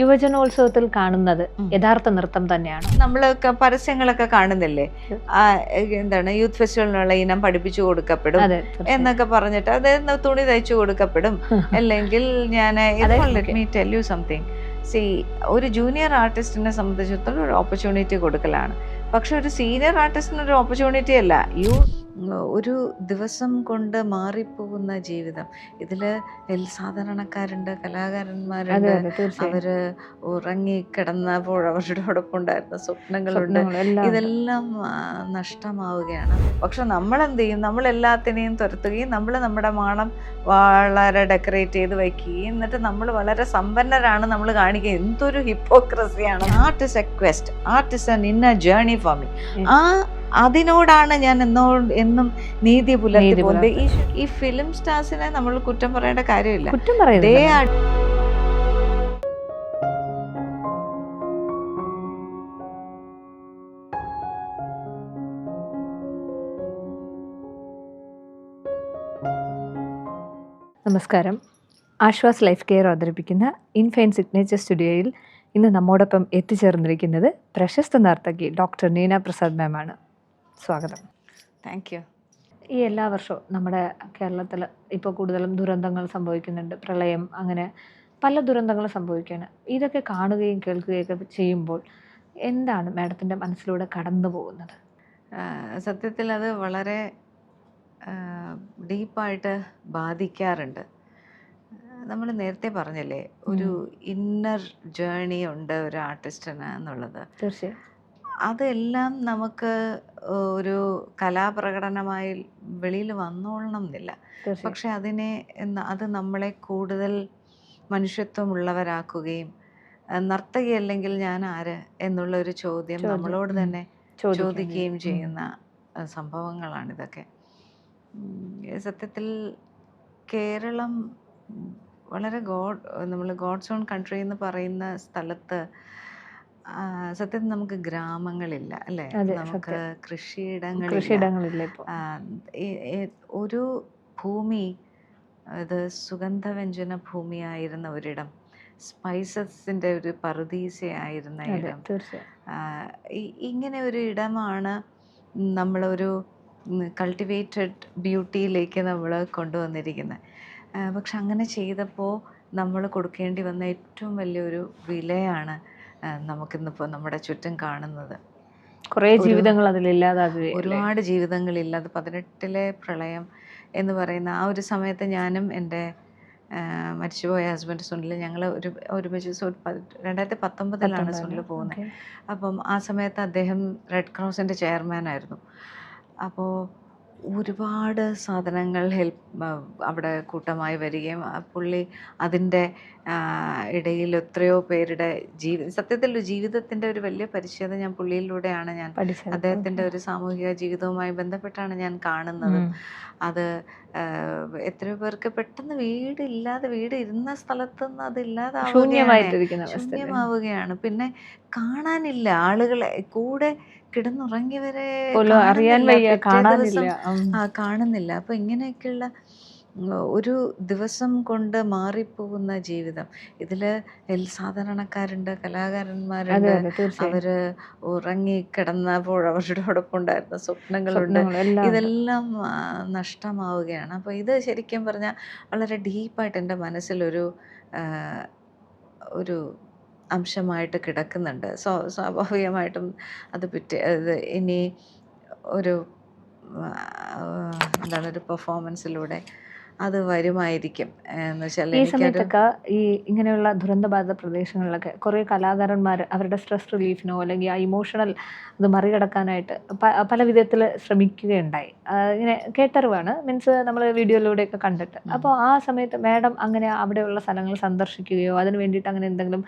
യുവജനോത്സവത്തിൽ കാണുന്നത് യഥാർത്ഥ നൃത്തം തന്നെയാണ്. നമ്മളൊക്കെ പരസ്യങ്ങളൊക്കെ കാണുന്നില്ലേ, എന്താണ് യൂത്ത് ഫെസ്റ്റിവലിനുള്ള ഇനം പഠിപ്പിച്ചു കൊടുക്കപ്പെടും എന്നൊക്കെ പറഞ്ഞിട്ട് അത് തുണി തയ്ച്ചു കൊടുക്കപ്പെടും. അല്ലെങ്കിൽ ഞാൻ let me tell you something, C ഒരു ജൂനിയർ ആർട്ടിസ്റ്റിനെ സംബന്ധിച്ചിടത്തോളം ഒരു ഓപ്പർച്യൂണിറ്റി കൊടുക്കലാണ്. പക്ഷെ ഒരു സീനിയർ ആർട്ടിസ്റ്റിന് ഒരു ഓപ്പർച്യൂണിറ്റി അല്ല. ഒരു ദിവസം കൊണ്ട് മാറിപ്പോകുന്ന ജീവിതം. ഇതില് സാധാരണക്കാരുണ്ട്, കലാകാരന്മാരുണ്ട്, അവര് ഉറങ്ങിക്കിടന്നപ്പോൾ അവരോടൊപ്പം ഉണ്ടായിരുന്ന സ്വപ്നങ്ങളുണ്ട്. ഇതെല്ലാം നഷ്ടമാവുകയാണ്. പക്ഷെ നമ്മളെന്ത് ചെയ്യും? നമ്മളെല്ലാത്തിനെയും തുരത്തുകയും നമ്മൾ നമ്മുടെ മാണം വളരെ ഡെക്കറേറ്റ് ചെയ്ത് വയ്ക്കുകയും എന്നിട്ട് നമ്മൾ വളരെ സമ്പന്നരാണ് നമ്മൾ കാണിക്കുക. എന്തൊരു ഹിപ്പോക്രസിയാണ്. Art is a quest, art is an inner journey for me. അതിനോടാണ് ഞാൻ എന്നും നീതി പുലർത്തി പോകുന്നത്. ഈ ഫിലിം സ്റ്റാർസിനെ നമ്മൾ കുറ്റം പറയേണ്ട കാര്യമില്ല. നമസ്കാരം. ആശ്വാസ് ലൈഫ് കെയർ അവതരിപ്പിക്കുന്ന ഇൻഫൈൻ സിഗ്നേച്ചർ സ്റ്റുഡിയോയിൽ ഇന്ന് നമ്മോടൊപ്പം എത്തിച്ചേർന്നിരിക്കുന്നത് പ്രശസ്ത നർത്തകി ഡോക്ടർ നീന പ്രസാദ് മാമാണ്. സ്വാഗതം. Thank you. ഈ എല്ലാ വർഷവും നമ്മുടെ കേരളത്തിൽ ഇപ്പോൾ കൂടുതലും ദുരന്തങ്ങൾ സംഭവിക്കുന്നുണ്ട്. പ്രളയം, അങ്ങനെ പല ദുരന്തങ്ങളും സംഭവിക്കുകയാണ്. ഇതൊക്കെ കാണുകയും കേൾക്കുകയൊക്കെ ചെയ്യുമ്പോൾ എന്താണ് മാഡത്തിൻ്റെ മനസ്സിലൂടെ കടന്നു പോകുന്നത്? സത്യത്തിൽ അത് വളരെ ഡീപ്പായിട്ട് ബാധിക്കാറുണ്ട്. നമ്മൾ നേരത്തെ പറഞ്ഞല്ലേ, ഒരു ഇന്നർ ജേർണി ഉണ്ട് ഒരു ആർട്ടിസ്റ്റിന് എന്നുള്ളത്. തീർച്ചയായും അതെല്ലാം നമുക്ക് ഒരു കലാപ്രകടനമായി വെളിയിൽ വന്നോളണം എന്നില്ല. പക്ഷെ അത് നമ്മളെ കൂടുതൽ മനുഷ്യത്വമുള്ളവരാക്കുകയും നർത്തകി അല്ലെങ്കിൽ ഞാൻ ആര് എന്നുള്ള ഒരു ചോദ്യം നമ്മളോട് തന്നെ ചോദിക്കുകയും ചെയ്യുന്ന സംഭവങ്ങളാണിതൊക്കെ. സത്യത്തിൽ കേരളം വളരെ നമ്മൾ ഗോഡ്സ് ഓൺ കൺട്രി എന്ന് പറയുന്ന സ്ഥലത്ത് സത്യത്തിൽ നമുക്ക് ഗ്രാമങ്ങളില്ല, അല്ലേ? നമുക്ക് കൃഷിയിടങ്ങളില്ല. ഒരു ഭൂമി, ഇത് സുഗന്ധവ്യഞ്ജന ഭൂമിയായിരുന്ന ഒരിടം, സ്പൈസസിൻ്റെ ഒരു പറുദീസയായിരുന്ന ഇടം, ഇങ്ങനെ ഒരു ഇടമാണ് നമ്മളൊരു കൾട്ടിവേറ്റഡ് ബ്യൂട്ടിയിലേക്ക് നമ്മൾ കൊണ്ടുവന്നിരിക്കുന്നത്. പക്ഷെ അങ്ങനെ ചെയ്തപ്പോൾ നമ്മൾ കൊടുക്കേണ്ടി വന്ന ഏറ്റവും വലിയൊരു വിലയാണ് നമുക്കിന്നിപ്പോൾ നമ്മുടെ ചുറ്റും കാണുന്നത്. കുറേ ജീവിതങ്ങൾ അതിലില്ലാതാകുകയും ഒരുപാട് ജീവിതങ്ങളില്ല. അത് 18-ലെ പ്രളയം എന്ന് പറയുന്ന ആ ഒരു സമയത്ത് ഞാനും എൻ്റെ മരിച്ചുപോയ ഹസ്ബൻഡ് സുനിൽ, ഞങ്ങൾ ഒരുമിച്ച് 2019 സുനിൽ പോകുന്നത്. അപ്പം ആ സമയത്ത് അദ്ദേഹം റെഡ് ക്രോസിൻ്റെ ചെയർമാനായിരുന്നു. അപ്പോൾ ഒരുപാട് സാധനങ്ങൾ അവിടെ കൂട്ടമായി വരികയും പുള്ളി അതിൻ്റെ ഇടയിൽ എത്രയോ പേരുടെ സത്യത്തിൽ ജീവിതത്തിൻ്റെ ഒരു വലിയ പരിച്ഛേദം ഞാൻ പുള്ളിയിലൂടെയാണ് ഞാൻ അദ്ദേഹത്തിൻ്റെ ഒരു സാമൂഹിക ജീവിതവുമായി ബന്ധപ്പെട്ടാണ് ഞാൻ കാണുന്നത്. അത് എത്രയോ പേർക്ക് പെട്ടെന്ന് വീട് ഇരുന്ന സ്ഥലത്ത് നിന്ന് അത് ശൂന്യമാവുകയാണ്. പിന്നെ കാണാനില്ല ആളുകളെ, കൂടെ കിടന്നുറങ്ങിയവരെ കാണുന്നില്ല. അപ്പൊ ഇങ്ങനെയൊക്കെയുള്ള ഒരു ദിവസം കൊണ്ട് മാറിപ്പോകുന്ന ജീവിതം. ഇതില് സാധാരണക്കാരുണ്ട്, കലാകാരന്മാരുണ്ട്, അവര് ഉറങ്ങിക്കിടന്നപ്പോൾ അവരോടൊപ്പം ഉണ്ടായിരുന്ന സ്വപ്നങ്ങളുണ്ട്. ഇതെല്ലാം നഷ്ടമാവുകയാണ്. അപ്പോൾ ഇത് ശരിക്കും പറഞ്ഞാൽ വളരെ ഡീപ്പായിട്ട് എൻ്റെ മനസ്സിലൊരു അംശമായിട്ട് കിടക്കുന്നുണ്ട്. സ്വാഭാവികമായിട്ടും അത് ഇനി ഒരു ഒരു പെർഫോമൻസിലൂടെ അത് വരുമായിരിക്കും എന്ന് വെച്ചാൽ. ഈ സമയത്തൊക്കെ ഈ ഇങ്ങനെയുള്ള ദുരന്തബാധിത പ്രദേശങ്ങളിലൊക്കെ കുറേ കലാകാരന്മാർ അവരുടെ സ്ട്രെസ് റിലീഫിനോ അല്ലെങ്കിൽ ആ ഇമോഷണൽ അത് മറികടക്കാനായിട്ട് പല വിധത്തിൽ ശ്രമിക്കുകയുണ്ടായി. ഇങ്ങനെ കേട്ടറിവാണ്, മീൻസ് നമ്മൾ വീഡിയോയിലൂടെയൊക്കെ കണ്ടിട്ട്. അപ്പോൾ ആ സമയത്ത് മാഡം അങ്ങനെ അവിടെയുള്ള സ്ഥലങ്ങൾ സന്ദർശിക്കുകയോ അതിന് വേണ്ടിയിട്ട് അങ്ങനെ എന്തെങ്കിലും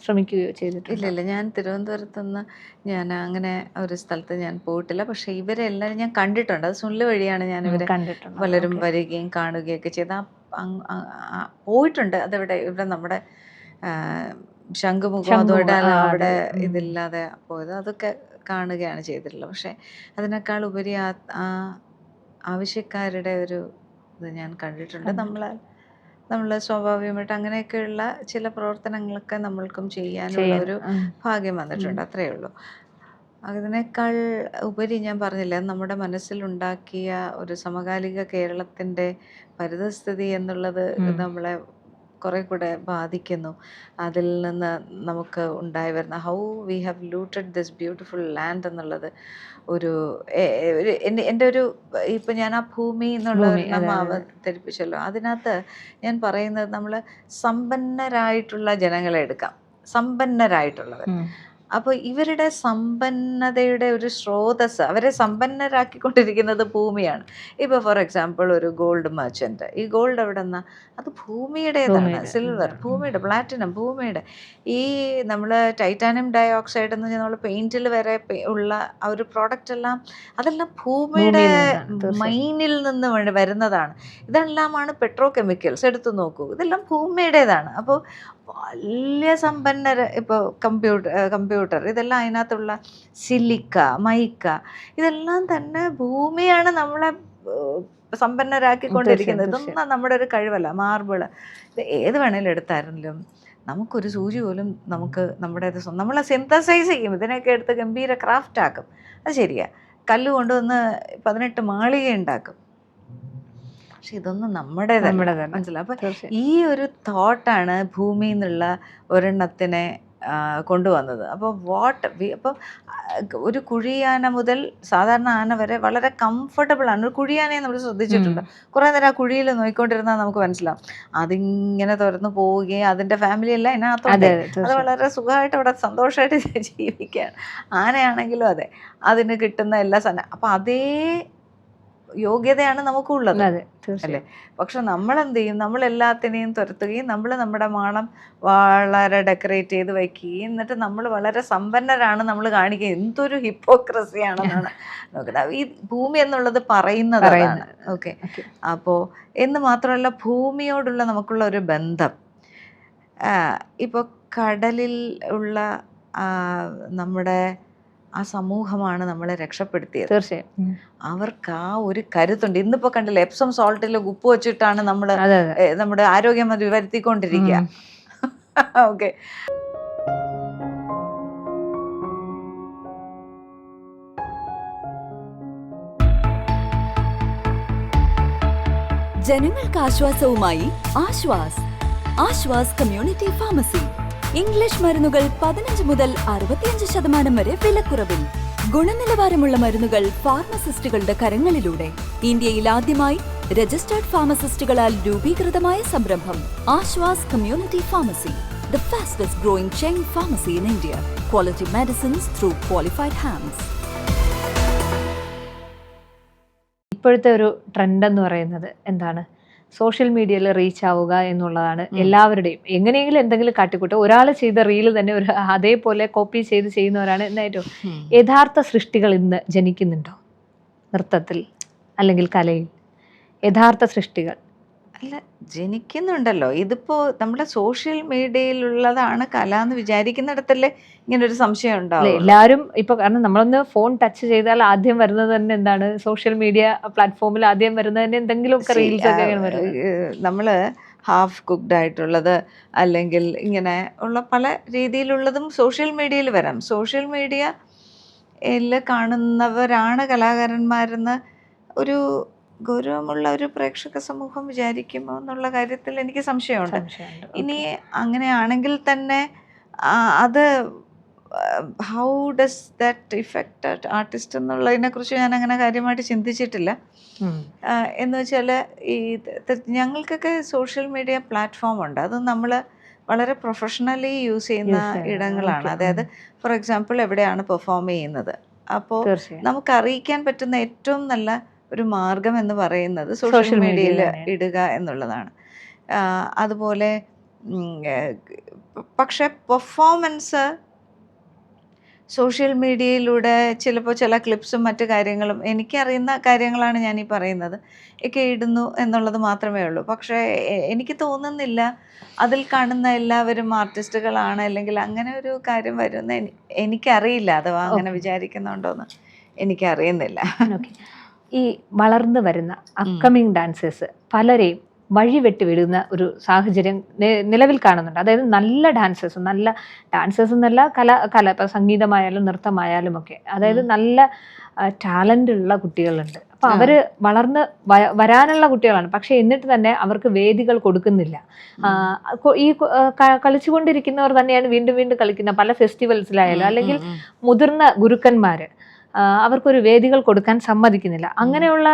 ശ്രമിക്കുകയോ ചെയ്തിട്ടില്ല? ഇല്ല, ഞാൻ തിരുവനന്തപുരത്തുനിന്ന് ഞാൻ അങ്ങനെ ഒരു സ്ഥലത്ത് ഞാൻ പോയിട്ടില്ല. പക്ഷെ ഇവരെല്ലാവരും ഞാൻ കണ്ടിട്ടുണ്ട്. അത് സുനിൽ വഴിയാണ് ഞാൻ ഇവരെ കണ്ടിട്ടുണ്ട്. പലരും വരികയും കാണുകയൊക്കെ ചെയ്ത് പോയിട്ടുണ്ട്. ഇവിടെ നമ്മുടെ ശംഖുമുഖം അതോടെ അവിടെ ഇതില്ലാതെ പോയത്, അതൊക്കെ കാണുകയാണ് ചെയ്തിട്ടുള്ളത്. പക്ഷെ അതിനേക്കാൾ ഉപരി ആ ആവശ്യക്കാരുടെ ഒരു ഇത് ഞാൻ കണ്ടിട്ടുണ്ട്. നമ്മളാൽ നമ്മൾ സ്വാഭാവികമായിട്ട് അങ്ങനെയൊക്കെയുള്ള ചില പ്രവർത്തനങ്ങളൊക്കെ നമ്മൾക്കും ചെയ്യാനുള്ള ഒരു ഭാഗ്യം വന്നിട്ടുണ്ട്. അത്രയേ ഉള്ളൂ. അതിനേക്കാൾ ഉപരി ഞാൻ പറഞ്ഞില്ലേ, നമ്മുടെ മനസ്സിലുണ്ടാക്കിയ ഒരു സമകാലിക കേരളത്തിൻ്റെ പരിതസ്ഥിതി എന്നുള്ളത് നമ്മളെ കുറെ കൂടെ ബാധിക്കുന്നു. അതിൽ നിന്ന് നമുക്ക് ഉണ്ടായി വരുന്ന how we have looted this beautiful land എന്നുള്ളത് ഒരു എൻ്റെ ഒരു ഇപ്പം ഞാൻ ആ ഭൂമി എന്നുള്ള നമ്മൾ അവതരിപ്പിച്ചല്ലോ, അതിനകത്ത് ഞാൻ പറയുന്നത് നമ്മൾ സമ്പന്നരായിട്ടുള്ള ജനങ്ങളെ എടുക്കാം, സമ്പന്നരായിട്ടുള്ളവർ. അപ്പോൾ ഇവരുടെ സമ്പന്നതയുടെ ഒരു സ്രോതസ്, അവരെ സമ്പന്നരാക്കിക്കൊണ്ടിരിക്കുന്നത് ഭൂമിയാണ്. ഇപ്പോൾ ഫോർ എക്സാമ്പിൾ ഒരു ഗോൾഡ് മെർച്ചൻ്റ്, ഈ ഗോൾഡ് എവിടെ നിന്നാ? അത് ഭൂമിയുടേതാണ്. സിൽവർ ഭൂമിയുടെ, പ്ലാറ്റിനം ഭൂമിയുടെ. ഈ നമ്മൾ ടൈറ്റാനിയം ഡൈ ഓക്സൈഡ് എന്ന് പറഞ്ഞാൽ നമ്മൾ പെയിന്റിൽ വരെ ഉള്ള ആ ഒരു പ്രോഡക്റ്റ് എല്ലാം, അതെല്ലാം ഭൂമിയുടെ മൈനിൽ നിന്ന് വരുന്നതാണ്. ഇതെല്ലാമാണ് പെട്രോ കെമിക്കൽസ്. എടുത്തു നോക്കൂ, ഇതെല്ലാം ഭൂമിയുടേതാണ്. അപ്പോൾ വലിയ സമ്പന്നർ, ഇപ്പോൾ കമ്പ്യൂട്ടർ ഇതെല്ലാം അതിനകത്തുള്ള സിലിക്ക, മൈക്ക, ഇതെല്ലാം തന്നെ ഭൂമിയാണ് നമ്മളെ സമ്പന്നരാക്കിക്കൊണ്ടിരിക്കുന്നത്. ഇതൊന്നും നമ്മുടെ ഒരു കഴിവല്ല. മാർബിള്, ഇത് ഏത് വേണേലും എടുത്തായിരുന്നാലും നമുക്കൊരു സൂചി പോലും നമുക്ക് നമ്മുടെ നമ്മളെ സിന്തസൈസ് ചെയ്യും, ഇതിനൊക്കെ എടുത്ത് ഗംഭീര ക്രാഫ്റ്റ് ആക്കും. അത് ശരിയാ, കല്ല് കൊണ്ടുവന്ന് 18 മാളിക ഉണ്ടാക്കും. പക്ഷെ ഇതൊന്നും നമ്മുടേതല്ല, മനസ്സിലാവും. അപ്പം ഈ ഒരു തോട്ടാണ് ഭൂമി എന്നുള്ള ഒരെണ്ണത്തിനെ കൊണ്ടുവന്നത്. അപ്പോൾ അപ്പം ഒരു കുഴിയാന മുതൽ സാധാരണ ആന വരെ വളരെ കംഫർട്ടബിൾ ആണ്. ഒരു കുഴിയാനയെ നമ്മൾ ശ്രദ്ധിച്ചിട്ടുണ്ട്, കുറേ നേരം ആ കുഴിയിൽ നോക്കിക്കൊണ്ടിരുന്നാൽ നമുക്ക് മനസ്സിലാവും അതിങ്ങനെ തുറന്നു പോവുകയും അതിൻ്റെ ഫാമിലി എല്ലാം ഇതിനകത്തോടെ അത് വളരെ സുഖമായിട്ട് അവിടെ സന്തോഷമായിട്ട് ജീവിക്കുകയാണ്. ആനയാണെങ്കിലും അതെ, അതിന് കിട്ടുന്ന എല്ലാ സാധനം, അപ്പം അതേ യോഗ്യതയാണ് നമുക്കുള്ളത് അല്ലേ. പക്ഷെ നമ്മളെന്ത് ചെയ്യും, നമ്മളെല്ലാത്തിനെയും തുരത്തുകയും നമ്മൾ നമ്മുടെ മാളം വളരെ ഡെക്കറേറ്റ് ചെയ്ത് വയ്ക്കുകയും എന്നിട്ട് നമ്മൾ വളരെ സമ്പന്നരാണ് നമ്മൾ കാണിക്കുക. എന്തൊരു ഹിപ്പോക്രസിയാണെന്നാണ് നോക്കുന്നത്. ഈ ഭൂമി എന്നുള്ളത് പറയുന്നതാണ്. ഓക്കെ, അപ്പോൾ എന്ന് മാത്രമല്ല ഭൂമിയോടുള്ള നമുക്കുള്ള ഒരു ബന്ധം. ഇപ്പോൾ കടലിൽ ഉള്ള നമ്മുടെ ആ സമൂഹമാണ് നമ്മളെ രക്ഷപ്പെടുത്തിയത്. തീർച്ചയായും അവർക്ക് ആ ഒരു കരുത്തുണ്ട്. ഇന്നിപ്പോ കണ്ടില്ല, എപ്സം സോൾട്ടിൽ ഉപ്പ് വെച്ചിട്ടാണ് നമ്മൾ നമ്മുടെ ആരോഗ്യം വരുത്തിക്കൊണ്ടിരിക്കുക. ഓക്കെ, ജനങ്ങൾക്ക് ആശ്വാസവുമായി ആശ്വാസ് കമ്മ്യൂണിറ്റി ഫാർമസി. ഇംഗ്ലീഷ് മരുന്നുകൾ 15 മുതൽ 65% വരെ വിലക്കുറവിൽ. ഗുണനിലവാരമുള്ള മരുന്നുകൾ ഫാർമസിസ്റ്റുകളുടെ കരങ്ങളിലൂടെ. ഇന്ത്യയിൽ ആദ്യമായി രജിസ്റ്റേർഡ് ഫാർമസിസ്റ്റുകളാൽ രൂപീകൃതമായ സംരംഭം Aswas community pharmacy, the fastest growing chain pharmacy in India. Quality medicines through qualified hands. ഇപ്പോഴത്തെ ഒരു ട്രെൻഡ് എന്ന് പറയുന്നത് എന്താണ്? സോഷ്യൽ മീഡിയയിൽ റീച്ച് ആവുക എന്നുള്ളതാണ് എല്ലാവരുടെയും. എങ്ങനെയെങ്കിലും എന്തെങ്കിലും കാട്ടിക്കൂട്ട് ഒരാൾ ചെയ്ത റീല് തന്നെ ഒരു അതേപോലെ കോപ്പി ചെയ്ത് ചെയ്യുന്നവരാണ് എന്നായിട്ടും. യഥാർത്ഥ സൃഷ്ടികൾ ഇന്ന് ജനിക്കുന്നുണ്ടോ നൃത്തത്തിൽ അല്ലെങ്കിൽ കലയിൽ? യഥാർത്ഥ സൃഷ്ടികൾ അല്ല, ജനിക്കുന്നുണ്ടല്ലോ. ഇതിപ്പോ നമ്മുടെ സോഷ്യൽ മീഡിയയിലുള്ളതാണ് കല എന്ന് വിചാരിക്കുന്നിടത്തല്ലേ ഇങ്ങനൊരു സംശയം ഉണ്ടാവും എല്ലാവരും. ഇപ്പൊ കാരണം നമ്മളൊന്ന് ഫോൺ ടച്ച് ചെയ്താൽ ആദ്യം വരുന്നത് തന്നെ എന്താണ്? സോഷ്യൽ മീഡിയ പ്ലാറ്റ്ഫോമിൽ ആദ്യം വരുന്നത് തന്നെ എന്തെങ്കിലുമൊക്കെ റീൽസ് ഒക്കെയാണ് വരുന്നത്. നമ്മള് ഹാഫ് കുക്ക്ഡ് ആയിട്ടുള്ളത് അല്ലെങ്കിൽ ഇങ്ങനെ ഉള്ള പല രീതിയിലുള്ളതും സോഷ്യൽ മീഡിയയിൽ വരാം. സോഷ്യൽ മീഡിയയിൽ കാണുന്നവരാണ് കലാകാരന്മാരെന്ന് ഒരു ഗൗരവമുള്ള ഒരു പ്രേക്ഷക സമൂഹം വിചാരിക്കുമോ എന്നുള്ള കാര്യത്തിൽ എനിക്ക് സംശയമുണ്ട്. ഇനി അങ്ങനെയാണെങ്കിൽ തന്നെ അത് how does that effect artist എന്നുള്ളതിനെ കുറിച്ച് ഞാൻ അങ്ങനെ കാര്യമായിട്ട് ചിന്തിച്ചിട്ടില്ല. എന്ന് വെച്ചാൽ ഈ ഞങ്ങൾക്കൊക്കെ സോഷ്യൽ മീഡിയ പ്ലാറ്റ്ഫോം ഉണ്ട്. അത് നമ്മൾ വളരെ പ്രൊഫഷണലി യൂസ് ചെയ്യുന്ന ഇടങ്ങളാണ്. അതായത് ഫോർ എക്സാമ്പിൾ എവിടെയാണ് പെർഫോം ചെയ്യുന്നത്, അപ്പോൾ നമുക്ക് അറിയിക്കാൻ പറ്റുന്ന ഏറ്റവും നല്ല ഒരു മാർഗം എന്ന് പറയുന്നത് സോഷ്യൽ മീഡിയയിൽ ഇടുക എന്നുള്ളതാണ്. അതുപോലെ പക്ഷെ പെർഫോമൻസ് സോഷ്യൽ മീഡിയയിലൂടെ ചിലപ്പോൾ ചില ക്ലിപ്സും മറ്റു കാര്യങ്ങളും എനിക്കറിയുന്ന കാര്യങ്ങളാണ് ഞാൻ ഈ പറയുന്നത് ഒക്കെ ഇടുന്നു എന്നുള്ളത് മാത്രമേ ഉള്ളൂ. പക്ഷേ എനിക്ക് തോന്നുന്നില്ല അതിൽ കാണുന്ന എല്ലാവരും ആർട്ടിസ്റ്റുകളാണ് അല്ലെങ്കിൽ അങ്ങനെ ഒരു കാര്യം വരുന്ന എനിക്കറിയില്ല. അഥവാ അങ്ങനെ വിചാരിക്കുന്നുണ്ടോയെന്ന് എനിക്കറിയുന്നില്ല. ഈ വളർന്നു വരുന്ന അപ്കമിങ് ഡാൻസേഴ്സ് പലരെയും വഴി വെട്ടിവിടുന്ന ഒരു സാഹചര്യം നിലവിൽ കാണുന്നുണ്ട്. അതായത് നല്ല ഡാൻസേഴ്സ് എന്നല്ല, കല ഇപ്പം സംഗീതമായാലും നൃത്തമായാലും ഒക്കെ, അതായത് നല്ല ടാലൻ്റ് ഉള്ള കുട്ടികളുണ്ട്. അപ്പോൾ അവർ വളർന്ന് വരാനുള്ള കുട്ടികളാണ്. പക്ഷെ എന്നിട്ട് തന്നെ അവർക്ക് വേദികൾ കൊടുക്കുന്നില്ല. ഈ കളിച്ചുകൊണ്ടിരിക്കുന്നവർ തന്നെയാണ് വീണ്ടും വീണ്ടും കളിക്കുന്ന പല ഫെസ്റ്റിവൽസിലായാലും, അല്ലെങ്കിൽ മുതിർന്ന ഗുരുക്കന്മാർ അവർക്കൊരു വേദികൾ കൊടുക്കാൻ സമ്മതിക്കുന്നില്ല. അങ്ങനെയുള്ള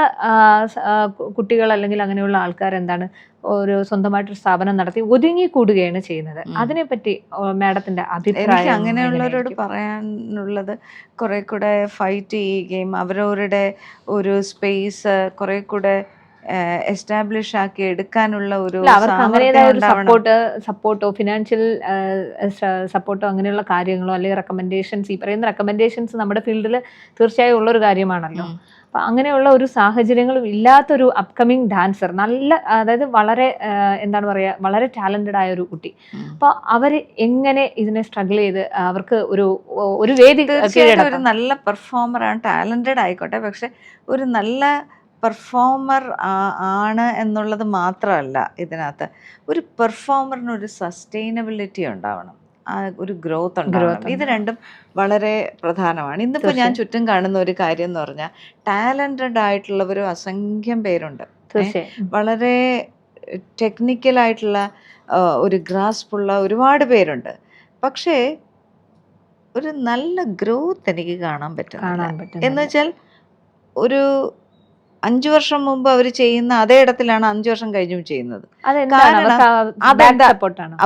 കുട്ടികൾ അല്ലെങ്കിൽ അങ്ങനെയുള്ള ആൾക്കാർ എന്താണ്, ഒരു സ്വന്തമായിട്ടൊരു സ്ഥാപനം നടത്തി ഒതുങ്ങിക്കൂടുകയാണ് ചെയ്യുന്നത്. അതിനെപ്പറ്റി മാഡത്തിന്റെ അഭിപ്രായം? അങ്ങനെയുള്ളവരോട് പറയാനുള്ളത് കുറെ കൂടെ ഫൈറ്റ് ചെയ്യുകയും അവരവരുടെ ഒരു സ്പേസ് കുറെ കൂടെ എസ്റ്റാബ്ലിഷ് ആക്കി എടുക്കാനുള്ള ഒരു അവർക്ക് അങ്ങനെതായ ഒരു സപ്പോർട്ടോ ഫിനാൻഷ്യൽ സപ്പോർട്ടോ അങ്ങനെയുള്ള കാര്യങ്ങളോ അല്ലെങ്കിൽ റെക്കമെൻഡേഷൻസ്, ഈ പറയുന്ന റെക്കമെൻഡേഷൻസ് നമ്മുടെ ഫീൽഡിൽ തീർച്ചയായും ഉള്ളൊരു കാര്യമാണല്ലോ. അപ്പം അങ്ങനെയുള്ള ഒരു സാഹചര്യങ്ങളും ഇല്ലാത്തൊരു അപ്കമിങ് ഡാൻസർ, അതായത് വളരെ എന്താണ് പറയുക, വളരെ ടാലൻറ്റഡ് ആയ ഒരു കുട്ടി. അപ്പോൾ അവർ എങ്ങനെ ഇതിനെ സ്ട്രഗിൾ ചെയ്ത് അവർക്ക് ഒരു വേദി, ഒരു നല്ല പെർഫോമറാണ്, ടാലൻറ്റഡ് ആയിക്കോട്ടെ, പക്ഷെ ഒരു നല്ല പെർഫോമർ ആണ് എന്നുള്ളത് മാത്രമല്ല, ഇതിനകത്ത് ഒരു പെർഫോമറിന് ഒരു സസ്റ്റൈനബിലിറ്റി ഉണ്ടാവണം, ഒരു ഗ്രോത്ത് ഉണ്ടാവണം. ഇത് രണ്ടും വളരെ പ്രധാനമാണ്. ഇന്നിപ്പോൾ ഞാൻ ചുറ്റും കാണുന്ന ഒരു കാര്യം എന്ന് പറഞ്ഞാൽ ടാലൻറ്റഡ് ആയിട്ടുള്ളവരും അസംഖ്യം പേരുണ്ട്. വളരെ ടെക്നിക്കലായിട്ടുള്ള ഒരു ഗ്രാസ്പുള്ള ഒരുപാട് പേരുണ്ട്. പക്ഷേ ഒരു നല്ല ഗ്രോത്ത് എനിക്ക് കാണാൻ പറ്റും. എന്ന് വെച്ചാൽ ഒരു 5 വർഷം മുമ്പ് അവർ ചെയ്യുന്ന അതേ ഇടത്തിലാണ് 5 വർഷം കഴിഞ്ഞും ചെയ്യുന്നത്.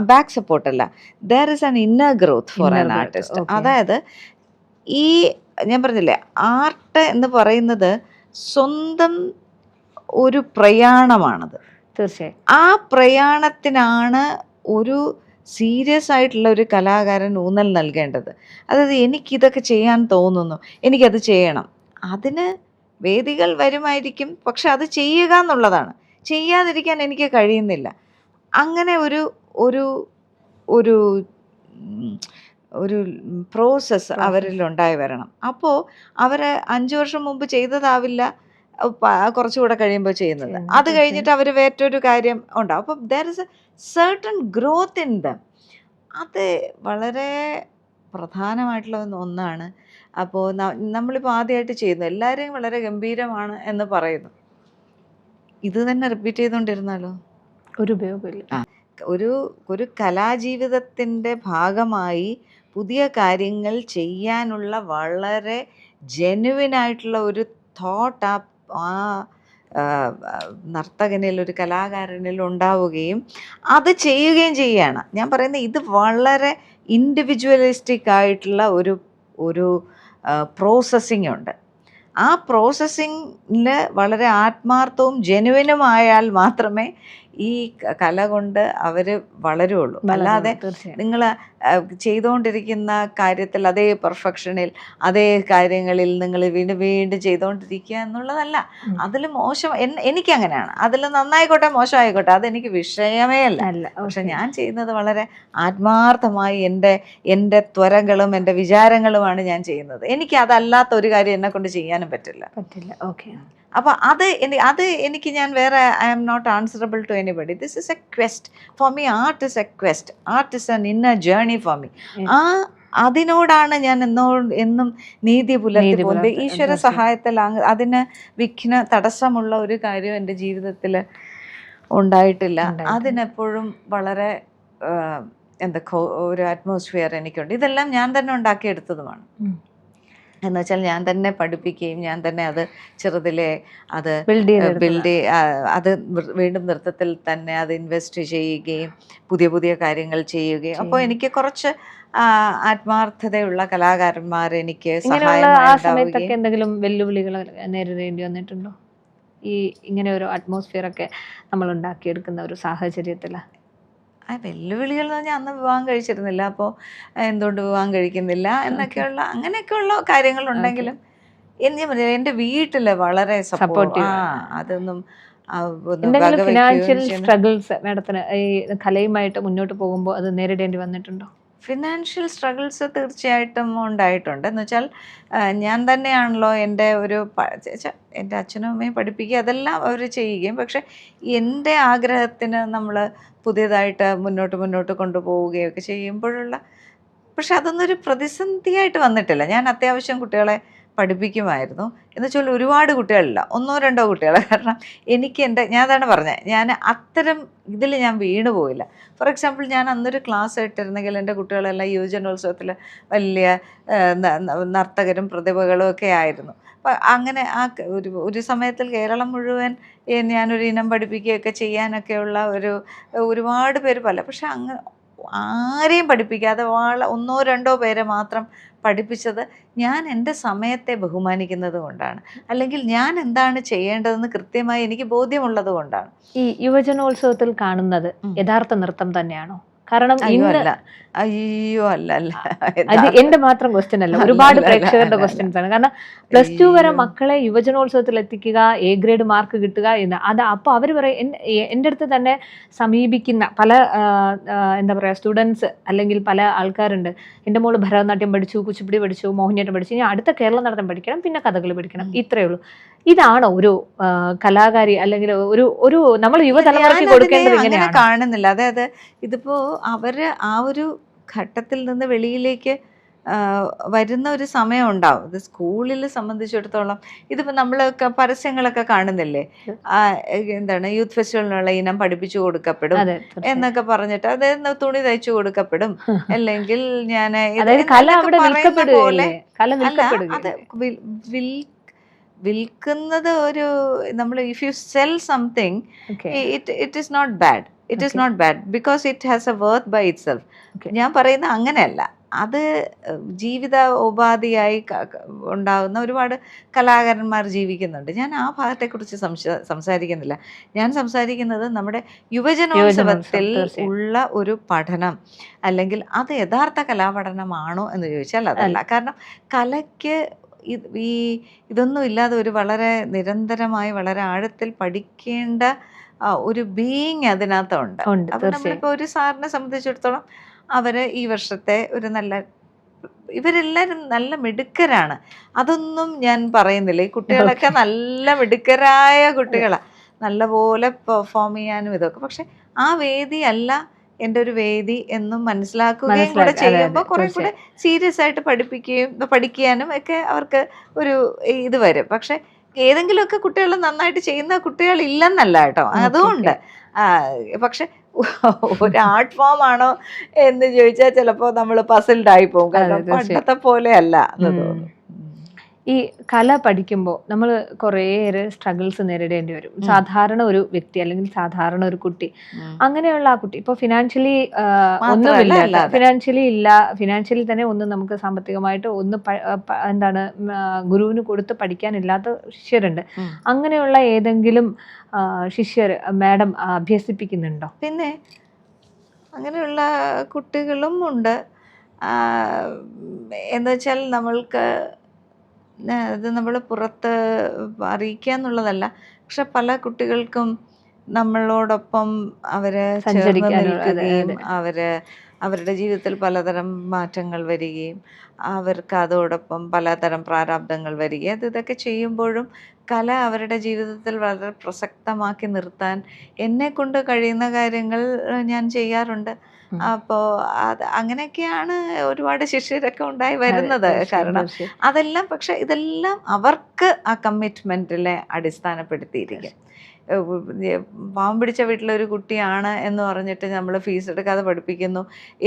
ബാക്ക് സപ്പോർട്ട് അല്ല, there is an inner growth for an artist. അതായത് ഈ ഞാൻ പറഞ്ഞില്ലേ, ആർട്ട് എന്ന് പറയുന്നത് സ്വന്തം ഒരു പ്രയാണമാണത്. തീർച്ചയായും ആ പ്രയാണത്തിനാണ് ഒരു സീരിയസ് ആയിട്ടുള്ള ഒരു കലാകാരൻ ഊന്നൽ നൽകേണ്ടത്. അതായത് എനിക്കിതൊക്കെ ചെയ്യാൻ തോന്നുന്നു, എനിക്കത് ചെയ്യണം, അതിന് വേദികൾ വരുമായിരിക്കും, പക്ഷെ അത് ചെയ്യുക എന്നുള്ളതാണ്. ചെയ്യാതിരിക്കാൻ എനിക്ക് കഴിയുന്നില്ല. അങ്ങനെ ഒരു ഒരു ഒരു ഒരു പ്രോസസ്സ് അവരിൽ ഉണ്ടായി വരണം. അപ്പോൾ അവർ 5 വർഷം മുമ്പ് ചെയ്തതാവില്ല കുറച്ചുകൂടെ കഴിയുമ്പോൾ ചെയ്യുന്നത്. അത് കഴിഞ്ഞിട്ട് അവർ വേറൊരു കാര്യം ഉണ്ടാവും. അപ്പം there is A certain growth in them. അത് വളരെ പ്രധാനമായിട്ടുള്ള ഒന്നാണ്. അപ്പോൾ നമ്മളിപ്പോൾ ആദ്യമായിട്ട് ചെയ്യുന്നു, എല്ലാവരെയും വളരെ ഗംഭീരമാണ് എന്ന് പറയുന്നു, ഇത് തന്നെ റിപ്പീറ്റ് ചെയ്തുകൊണ്ടിരുന്നാലോ ഒരു ഉപയോഗമില്ല. ഒരു കലാജീവിതത്തിൻ്റെ ഭാഗമായി പുതിയ കാര്യങ്ങൾ ചെയ്യാനുള്ള വളരെ ജെനുവിനായിട്ടുള്ള ഒരു തോട്ട് ആ നർത്തകനിൽ, ഒരു കലാകാരനിൽ ഉണ്ടാവുകയും അത് ചെയ്യുകയും ചെയ്യുകയാണ്. ഞാൻ പറയുന്നത് ഇത് വളരെ ഇൻഡിവിജ്വലിസ്റ്റിക് ആയിട്ടുള്ള ഒരു പ്രോസസ്സിംഗ് ഉണ്ട്. ആ പ്രോസസ്സിങ്ങിൽ വളരെ ആത്മാർത്ഥവും ജെനുവിനുമായാൽ മാത്രമേ ഈ കല കൊണ്ട് അവർ വളരുള്ളൂ. അല്ലാതെ നിങ്ങൾ ചെയ്തുകൊണ്ടിരിക്കുന്ന കാര്യത്തിൽ അതേ പെർഫെക്ഷനിൽ അതേ കാര്യങ്ങളിൽ നിങ്ങൾ വീണ്ടും വീണ്ടും ചെയ്തുകൊണ്ടിരിക്കുക എന്നുള്ളതല്ല. അതിൽ മോശം, എനിക്കങ്ങനെയാണ്. അതിൽ നന്നായിക്കോട്ടെ മോശമായിക്കോട്ടെ അതെനിക്ക് വിഷയമേ അല്ല. പക്ഷെ ഞാൻ ചെയ്യുന്നത് വളരെ ആത്മാർത്ഥമായി എൻ്റെ ത്വരകളും എൻ്റെ വിചാരങ്ങളുമാണ് ഞാൻ ചെയ്യുന്നത്. എനിക്ക് അതല്ലാത്ത ഒരു കാര്യം എന്നെ കൊണ്ട് ചെയ്യാനും പറ്റില്ല. ഓക്കെ. അപ്പോൾ അത് എനിക്ക് ഞാൻ വേറെ I am not answerable to anybody. This is a quest for me. Art is a quest. Art is an inner journey for me. അതിനോടാണ് ഞാൻ എന്നും നീതി പുലർത്തി പോകുന്നത്. ഈശ്വര സഹായത്തിൽ അതിന് തടസ്സമുള്ള ഒരു കാര്യം എൻ്റെ ജീവിതത്തിൽ ഉണ്ടായിട്ടില്ല. അതിനെപ്പോഴും വളരെ ഒരു അറ്റ്മോസ്ഫിയർ എനിക്കുണ്ട്. ഇതെല്ലാം ഞാൻ തന്നെ ഉണ്ടാക്കിയെടുത്തതുമാണ്. എന്നുവെച്ചാൽ ഞാൻ തന്നെ പഠിപ്പിക്കുകയും ഞാൻ തന്നെ അത് ചെറുതിലെ അത് ബിൽഡ് അത് വീണ്ടും നൃത്തത്തിൽ തന്നെ അത് ഇൻവെസ്റ്റ് ചെയ്യുകയും പുതിയ പുതിയ കാര്യങ്ങൾ ചെയ്യുകയും. അപ്പോൾ എനിക്ക് കുറച്ച് ആത്മാർത്ഥതയുള്ള കലാകാരന്മാർ എനിക്ക് സഹായമായിട്ടുണ്ടാവുകയും. എന്തെങ്കിലും വെല്ലുവിളികൾ നേരിടേണ്ടി വന്നിട്ടുണ്ടോ ഈ ഇങ്ങനെ ഒരു അറ്റ്മോസ്ഫിയർ ഒക്കെ നമ്മൾ ഉണ്ടാക്കിയെടുക്കുന്ന ഒരു സാഹചര്യത്തിൽ? വെല്ലുവിളികൾ എന്ന് പറഞ്ഞാൽ അന്ന് വിവാഹം കഴിച്ചിരുന്നില്ല, അപ്പോൾ എന്തുകൊണ്ട് വിവാഹം കഴിക്കുന്നില്ല എന്നൊക്കെയുള്ള അങ്ങനെയൊക്കെയുള്ള കാര്യങ്ങളുണ്ടെങ്കിലും എൻ്റെ വീട്ടില് വളരെ സപ്പോർട്ട്. അതൊന്നും ഫിനാൻഷ്യൽ സ്ട്രഗിൾസ് മാഡത്തിന് ഈ കലയുമായിട്ട് മുന്നോട്ട് പോകുമ്പോൾ അത് നേരിടേണ്ടി വന്നിട്ടുണ്ടോ? ഫിനാൻഷ്യൽ സ്ട്രഗിൾസ് തീർച്ചയായിട്ടും ഉണ്ടായിട്ടുണ്ട്. എന്ന് വെച്ചാൽ ഞാൻ തന്നെയാണല്ലോ എൻ്റെ ഒരു എൻ്റെ അച്ഛനും അമ്മയും പഠിപ്പിക്കുക അതെല്ലാം അവർ ചെയ്യുകയും, പക്ഷെ എൻ്റെ ആഗ്രഹത്തിന് നമ്മൾ പുതിയതായിട്ട് മുന്നോട്ട് കൊണ്ടുപോവുകയൊക്കെ ചെയ്യുമ്പോഴുള്ള, പക്ഷെ അതൊന്നും ഒരു പ്രതിസന്ധിയായിട്ട് വന്നിട്ടില്ല. ഞാൻ അത്യാവശ്യം കുട്ടികളെ പഠിപ്പിക്കുമായിരുന്നു. എന്ന് വെച്ചാൽ ഒരുപാട് കുട്ടികളില്ല, 1-2 കുട്ടികൾ. കാരണം എനിക്ക് ഞാൻ അതാണ് പറഞ്ഞത്, ഞാൻ അത്തരം ഇതിൽ ഞാൻ വീണു പോയില്ല. ഫോർ എക്സാമ്പിൾ, ഞാൻ അന്നൊരു ക്ലാസ് ഇട്ടിരുന്നെങ്കിൽ എൻ്റെ കുട്ടികളെല്ലാം യുവജനോത്സവത്തിൽ വലിയ നർത്തകരും പ്രതിഭകളും ഒക്കെ ആയിരുന്നു. അപ്പം അങ്ങനെ ഒരു സമയത്തിൽ കേരളം മുഴുവൻ ഞാനൊരു ഇനം പഠിപ്പിക്കുകയൊക്കെ ചെയ്യാനൊക്കെയുള്ള ഒരുപാട് പേര് പക്ഷെ ആരെയും പഠിപ്പിക്കാതെ 1-2 പേരെ മാത്രം പഠിപ്പിച്ചത് ഞാൻ എൻ്റെ സമയത്തെ ബഹുമാനിക്കുന്നത് കൊണ്ടാണ്, അല്ലെങ്കിൽ ഞാൻ എന്താണ് ചെയ്യേണ്ടതെന്ന് കൃത്യമായി എനിക്ക് ബോധ്യമുള്ളത് കൊണ്ടാണ്. ഈ യുവജനോത്സവത്തിൽ കാണുന്നത് യഥാർത്ഥ നൃത്തം തന്നെയാണോ? കാരണം അയ്യോ അല്ല അത് എന്റെ മാത്രം ക്വസ്റ്റ്യൻ അല്ല, ഒരുപാട് പ്രേക്ഷകരുടെ ക്വസ്റ്റ്യൻസ് ആണ്. കാരണം +2 വരെ മക്കളെ യുവജനോത്സവത്തിൽ എത്തിക്കുക, A ഗ്രേഡ് മാർക്ക് കിട്ടുക എന്ന് അപ്പോൾ അവർ പറയും, എൻ്റെ അടുത്ത് തന്നെ സമീപിക്കുന്ന പല എന്താ പറയുക സ്റ്റുഡൻസ് അല്ലെങ്കിൽ പല ആൾക്കാരുണ്ട്, എൻ്റെ മോള് ഭരതനാട്യം പഠിച്ചു, കുച്ചിപ്പുടി പഠിച്ചു, മോഹിനിയാട്ടം പഠിച്ചു, ഇനി അടുത്ത കേരള നടനം പഠിക്കണം, പിന്നെ കഥകളി പഠിക്കണം, ഇത്രയേ ഉള്ളൂ. ഇതാണോ ഒരു കലാകാരി അല്ലെങ്കിൽ ഒരു നമ്മൾ യുവതലമുറയ്ക്ക് കൊടുക്കേണ്ടത്? ഇങ്ങനെ കാണുന്നില്ല. അതായത് ഇതിപ്പോ അവര് ആ ഒരു ഘട്ടത്തിൽ നിന്ന് വെളിയിലേക്ക് വരുന്ന ഒരു സമയം ഉണ്ടാവും. ഇത് സ്കൂളിൽ സംബന്ധിച്ചിടത്തോളം ഇതിപ്പോൾ നമ്മളൊക്കെ പരസ്യങ്ങളൊക്കെ കാണുന്നില്ലേ, എന്താണ് യൂത്ത് ഫെസ്റ്റിവലിനുള്ള ഇനം പഠിപ്പിച്ചു കൊടുക്കപ്പെടും എന്നൊക്കെ പറഞ്ഞിട്ട്, അതായത് തുണി തയ്ച്ചു കൊടുക്കപ്പെടും, അല്ലെങ്കിൽ ഞാൻ വിൽക്കുന്നത് ഒരു നമ്മൾ if you sell something it is not bad, it is not bad because it has a worth by itself. ഞാൻ പറയുന്ന അങ്ങനെയല്ല, അത് ജീവിത ഉപാധിയായി ഉണ്ടാകുന്ന ഒരുപാട് കലാകാരന്മാർ ജീവിക്കുന്നുണ്ട്. ഞാൻ ആ ഭാഗത്തെക്കുറിച്ച് സംസാരിക്കുന്നില്ല. ഞാൻ സംസാരിക്കുന്നത് നമ്മുടെ യുവജനോത്സവത്തിൽ ഉള്ള ഒരു പഠനം, അല്ലെങ്കിൽ അത് യഥാർത്ഥ കലാപഠനമാണോ എന്ന് ചോദിച്ചാൽ അതല്ല. കാരണം കലയ്ക്ക് ഇതൊന്നും ഇല്ലാതെ ഒരു വളരെ നിരന്തരമായി വളരെ ആഴത്തിൽ പഠിക്കേണ്ട ഒരു ബീയിങ് അതിനകത്തുണ്ട്. അപ്പം നമ്മളിപ്പോൾ ഒരു സാറിനെ സംബന്ധിച്ചിടത്തോളം ഈ വർഷത്തെ ഇവരെല്ലാവരും നല്ല മിടുക്കരാണ്, അതൊന്നും ഞാൻ പറയുന്നില്ല. ഈ കുട്ടികളൊക്കെ നല്ല മിടുക്കരായ കുട്ടികളാണ്, നല്ലപോലെ പെർഫോം ചെയ്യാനും ഇതൊക്കെ. പക്ഷെ ആ വേദി അല്ല എൻ്റെ ഒരു വേദി എന്നും മനസ്സിലാക്കുകയും കൂടെ ചെയ്യുമ്പോൾ കുറെ കൂടെ സീരിയസ് ആയിട്ട് പഠിക്കാനും ഒക്കെ അവർക്ക് ഒരു ഇത് വരും. പക്ഷെ ഏതെങ്കിലുമൊക്കെ കുട്ടികൾ നന്നായിട്ട് ചെയ്യുന്ന കുട്ടികളില്ലെന്നല്ല കേട്ടോ, അതുകൊണ്ട് പക്ഷെ ഒരു ആർട്ട് ഫോം ആണോ എന്ന് ചോദിച്ചാൽ ചിലപ്പോൾ നമ്മൾ പസിൽഡ് ആയി പോകും. കാരണം പണ്ടത്തെ പോലെ അല്ല എന്ന് തോന്നുന്നു. ഈ കല പഠിക്കുമ്പോൾ നമ്മൾ കുറേയേറെ സ്ട്രഗിൾസ് നേരിടേണ്ടി വരും. സാധാരണ ഒരു വ്യക്തി അല്ലെങ്കിൽ സാധാരണ ഒരു കുട്ടി, അങ്ങനെയുള്ള ആ കുട്ടി ഇപ്പോൾ ഫിനാൻഷ്യലി ഒന്നുമില്ല, ഫിനാൻഷ്യലി തന്നെ ഒന്നും നമുക്ക് സാമ്പത്തികമായിട്ട് എന്താണ് ഗുരുവിന് കൊടുത്ത് പഠിക്കാനില്ലാത്ത ശിഷ്യരുണ്ട്. അങ്ങനെയുള്ള ഏതെങ്കിലും ശിഷ്യർ മാഡം അഭ്യസിപ്പിക്കുന്നുണ്ടോ? പിന്നെ അങ്ങനെയുള്ള കുട്ടികളും ഉണ്ട്. എന്ന് വെച്ചാൽ നമ്മൾക്ക് അത് നമ്മൾ പുറത്ത് അറിയിക്കുക എന്നുള്ളതല്ല, പക്ഷെ പല കുട്ടികൾക്കും നമ്മളോടൊപ്പം അവര് ചേർന്ന് നിൽക്കുകയും അവരുടെ ജീവിതത്തിൽ പലതരം മാറ്റങ്ങൾ വരികയും അവർക്ക് അതോടൊപ്പം പലതരം പ്രാരാബ്ദങ്ങൾ വരികയും ഇതൊക്കെ ചെയ്യുമ്പോഴും കല അവരുടെ ജീവിതത്തിൽ വളരെ പ്രസക്തമാക്കി നിർത്താൻ എന്നെക്കൊണ്ട് കഴിയുന്ന കാര്യങ്ങൾ ഞാൻ ചെയ്യാറുണ്ട്. അപ്പോൾ അങ്ങനെയൊക്കെയാണ് ഒരുപാട് ശിഷ്യരൊക്കെ ഉണ്ടായി വരുന്നത്. കാരണം അതെല്ലാം, പക്ഷെ ഇതെല്ലാം അവർക്ക് ആ കമ്മിറ്റ്മെൻറ്റിലെ അടിസ്ഥാനപ്പെടുത്തിയിരിക്കും. പാവം പിടിച്ച വീട്ടിലൊരു കുട്ടിയാണ് എന്ന് പറഞ്ഞിട്ട് നമ്മൾ ഫീസ് എടുക്കാതെ പഠിപ്പിക്കുന്നു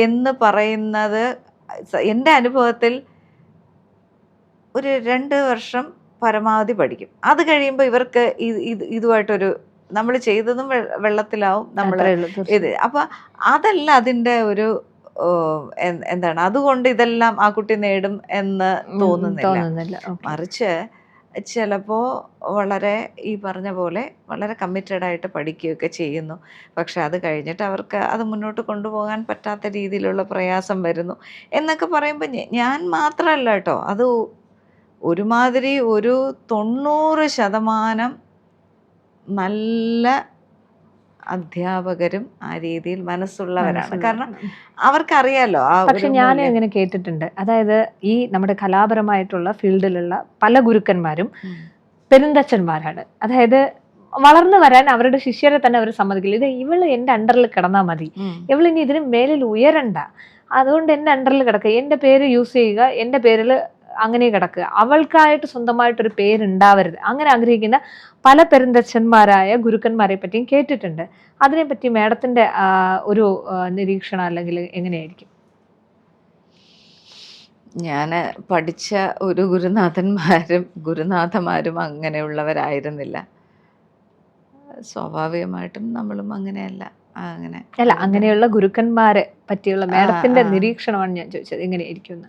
എന്ന് പറയുന്നത് എൻ്റെ അനുഭവത്തിൽ ഒരു 2 വർഷം പരമാവധി പഠിക്കും. അത് കഴിയുമ്പോൾ ഇവർക്ക് ഇതുമായിട്ടൊരു നമ്മൾ ചെയ്തതും വെള്ളത്തിലാവും നമ്മൾ ഇത്. അപ്പം അതല്ല അതിൻ്റെ ഒരു എന്താണ്, അതുകൊണ്ട് ഇതെല്ലാം ആ കുട്ടി നേടും എന്ന് തോന്നുന്നില്ല. മറിച്ച് ചിലപ്പോൾ വളരെ ഈ പറഞ്ഞ പോലെ വളരെ കമ്മിറ്റഡ് ആയിട്ട് പഠിക്കുകയൊക്കെ ചെയ്യുന്നു. പക്ഷെ അത് കഴിഞ്ഞിട്ട് അവർക്ക് അത് മുന്നോട്ട് കൊണ്ടുപോകാൻ പറ്റാത്ത രീതിയിലുള്ള പ്രയാസം വരുന്നു എന്നൊക്കെ പറയുമ്പോൾ ഞാൻ മാത്രമല്ല കേട്ടോ, അത് ഒരുമാതിരി ഒരു 90% നല്ല അധ്യാപകരും ആ രീതിയിൽ മനസ്സുള്ളവരാണ്. കാരണം അവർക്കറിയാലോ ആ പക്ഷെ ഞാൻ ഇങ്ങനെ കേട്ടിട്ടുണ്ട്, അതായത് ഈ നമ്മുടെ കലാപരമായിട്ടുള്ള ഫീൽഡിലുള്ള പല ഗുരുക്കന്മാരും പെരുന്തച്ഛന്മാരാണ്. അതായത് വളർന്നു വരാൻ അവരുടെ ശിഷ്യരെ തന്നെ അവർ സമ്മതിക്കില്ല. ഇത് ഇവള് എൻ്റെ അണ്ടറിൽ കിടന്നാൽ മതി, ഇവളിനി ഇതിന് മേലിൽ ഉയരണ്ട, അതുകൊണ്ട് എൻ്റെ അണ്ടറിൽ കിടക്കുക, എൻ്റെ പേര് യൂസ് ചെയ്യുക, എൻ്റെ പേരിൽ അങ്ങനെ കിടക്കുക, അവൾക്കായിട്ട് സ്വന്തമായിട്ടൊരു പേരുണ്ടാവരുത്, അങ്ങനെ ആഗ്രഹിക്കുന്ന പല പെരുന്തച്ഛന്മാരായ ഗുരുക്കന്മാരെ പറ്റിയും കേട്ടിട്ടുണ്ട്. അതിനെപ്പറ്റി മാഡത്തിൻ്റെ ഒരു നിരീക്ഷണം അല്ലെങ്കിൽ എങ്ങനെയായിരിക്കും? ഞാൻ പഠിച്ച ഒരു ഗുരുനാഥന്മാരും അങ്ങനെയുള്ളവരായിരുന്നില്ല. സ്വാഭാവികമായിട്ടും നമ്മളും അങ്ങനെയല്ല. അല്ല, അങ്ങനെയുള്ള ഗുരുക്കന്മാരെ പറ്റിയുള്ള മാഡത്തിന്റെ നിരീക്ഷണമാണ് ഞാൻ ചോദിച്ചത്, എങ്ങനെയായിരിക്കും?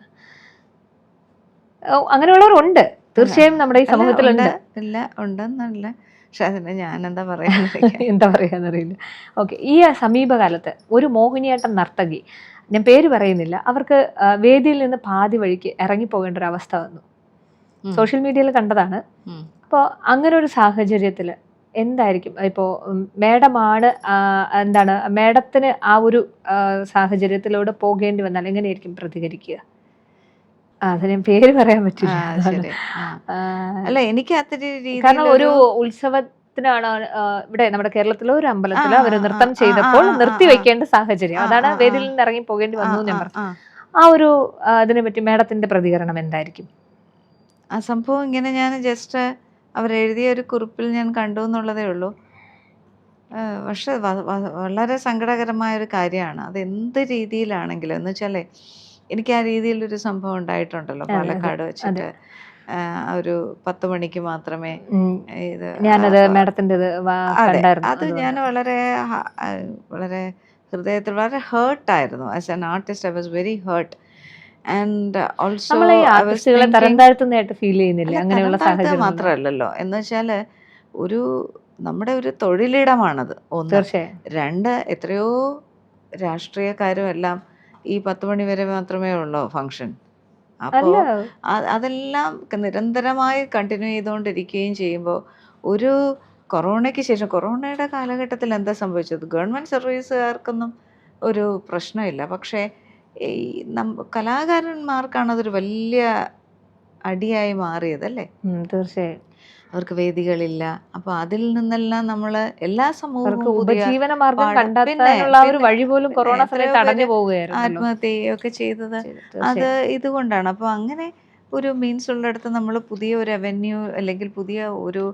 അങ്ങനെയുള്ളവരുണ്ട് തീർച്ചയായും നമ്മുടെ ഈ സമൂഹത്തിലുണ്ട്. ഇല്ല ഉണ്ടെന്നല്ല, പക്ഷെ അതിന് ഞാൻ എന്താ പറയാന്നറിയില്ല. ഓക്കെ, ഈ സമീപകാലത്ത് ഒരു മോഹിനിയാട്ടം നർത്തകി, ഞാൻ പേര് പറയുന്നില്ല, അവർക്ക് വേദിയിൽ നിന്ന് പാതി വഴിക്ക് ഇറങ്ങിപ്പോകേണ്ട ഒരു അവസ്ഥ വന്നു. സോഷ്യൽ മീഡിയയിൽ കണ്ടതാണ്. അപ്പോൾ അങ്ങനെ ഒരു സാഹചര്യത്തിൽ എന്തായിരിക്കും ഇപ്പോൾ മാഡമാണ് എന്താണ് മാഡത്തിന് ആ ഒരു സാഹചര്യത്തിലൂടെ പോകേണ്ടി വന്നാൽ എങ്ങനെയായിരിക്കും പ്രതികരിക്കുക? അതിന് പേര് പറയാൻ പറ്റില്ല. അല്ല, എനിക്ക് അത്ര കാരണം ഒരു ഉത്സവത്തിനാണ് ഇവിടെ നമ്മുടെ കേരളത്തിലെ ഒരു അമ്പലത്തിൽ അവർ നൃത്തം ചെയ്തപ്പോൾ നിർത്തി വെക്കേണ്ട സാഹചര്യം, അതാണ് വേദിയിൽ നിന്ന് ഇറങ്ങി പോകേണ്ടി വന്നു ഞാൻ പറഞ്ഞു. ആ ഒരു അതിനെ പറ്റി മാഡത്തിന്റെ പ്രതികരണം എന്തായിരിക്കും? ആ സംഭവം ഇങ്ങനെ ഞാൻ ജസ്റ്റ് അവരെഴുതിയ ഒരു കുറിപ്പിൽ ഞാൻ കണ്ടു എന്നുള്ളതേ ഉള്ളൂ. പക്ഷെ വളരെ സങ്കടകരമായൊരു കാര്യമാണ് അത്, എന്ത് രീതിയിലാണെങ്കിലും. എന്ന് വെച്ചാൽ എനിക്ക് ആ രീതിയിലൊരു സംഭവം ഉണ്ടായിട്ടുണ്ടല്ലോ പാലക്കാട് വെച്ചിട്ട്. ഒരു 10 മണിക്ക് മാത്രമേ ഇത് അത് ഞാൻ വളരെ ഹൃദയത്തിൽ വളരെ ഹേർട്ടായിരുന്നു. As an artist I was very hurt. And also മാത്രമല്ലല്ലോ, എന്ന് വെച്ചാല് നമ്മുടെ ഒരു തൊഴിലിടമാണത് ഒന്ന്. 2, എത്രയോ രാഷ്ട്രീയക്കാരും എല്ലാം ഈ 10 മണി വരെ മാത്രമേ ഉള്ളൂ ഫങ്ഷൻ. അപ്പോൾ അതെല്ലാം നിരന്തരമായി കണ്ടിന്യൂ ചെയ്തുകൊണ്ടിരിക്കുകയും ചെയ്യുമ്പോൾ ഒരു കൊറോണയ്ക്ക് ശേഷം, കൊറോണയുടെ കാലഘട്ടത്തിൽ എന്താ സംഭവിച്ചത്? ഗവൺമെൻറ് സർവീസുകാർക്കൊന്നും ഒരു പ്രശ്നമില്ല, പക്ഷേ ഈ കലാകാരന്മാർക്കാണ് അതൊരു വലിയ അടിയായി മാറിയതല്ലേ? തീർച്ചയായും. അവർക്ക് വേദികളില്ല. അപ്പൊ അതിൽ നിന്നെല്ലാം നമ്മള് എല്ലാ സമൂഹവും ഉപജീവനമാർഗം കണ്ടെത്താനുള്ള ഒരു വഴി പോലും കൊറോണ സമയത്ത് അടഞ്ഞു പോവുകയായിരുന്നു. ആത്മഹത്യയൊക്കെ ചെയ്തത് അത് ഇതുകൊണ്ടാണ്. അപ്പൊ അങ്ങനെ ഒരു മീൻസ് ഉള്ളിടത്ത് നമ്മൾ പുതിയ ഒരു അവന്യൂ അല്ലെങ്കിൽ പുതിയ ഒരു